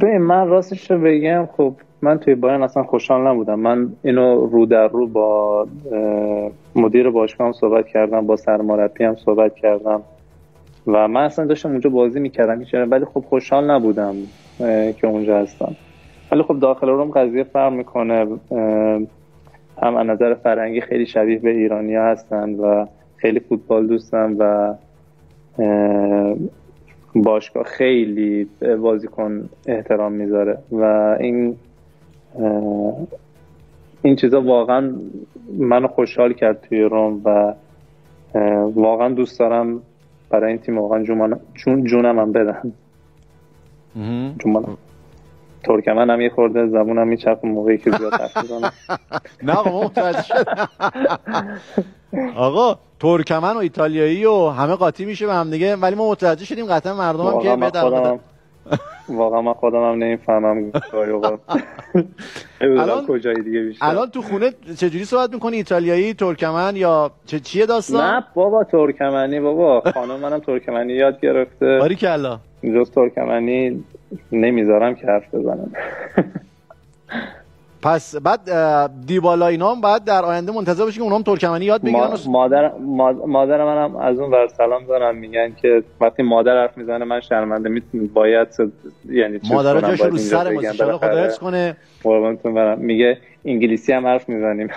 ببین من راستش رو بگم، خب من توی بایرن اصلا خوشحال نبودم. من اینو رو در رو با مدیر باشگاه هم صحبت کردم، با سرمربی هم صحبت کردم و من اصلا داشتم اونجا بازی میکردم ولی خب خوشحال نبودم که اونجا هستم. ولی خب داخل روم قضیه فرق میکنه. هم از نظر فرهنگی خیلی شبیه به ایرانی‌ها هستن و خیلی فوتبال دوستن و باشگاه خیلی بازیکن احترام میذاره و این چیزا واقعا منو خوشحال کرد توی روم و واقعا دوست دارم برای این تیم واقعا جونم هم بدن. ترکمن هم یه خورده زبونم میچرخه موقعی که زیاد حرف میزنم. نه آقا متوجه شدم. آقا ترکمن و ایتالیایی و همه قاطی میشه به هم دیگه، ولی ما متوجه شدیم قطعا مردم هم که واقعا من خودم هم نمیفهمم گاهی اوقات. الان کجای دیگه بیشتر. الان تو خونه چجوری صحبت میکنی؟ ایتالیایی، ترکمن یا چیه داستان؟ نه بابا ترکمنی بابا. خانم منم ترکمنی یاد گرفته. باریکلا. جز ترکمنی نمیذارم که حرف بزنم. پس بعد دیبالا اینا هم باید در آینده منتظر باشی که اونام ترکمنی یاد بگیرن. مادر منم از اون ور سلام دارم، میگن که وقتی مادر حرف میزنه من شرمنده باید یعنی مادر جاشو رو سر ما ان شاء الله خدا حفظ کنه. قربونتون برم. میگه انگلیسی هم حرف میزنیم.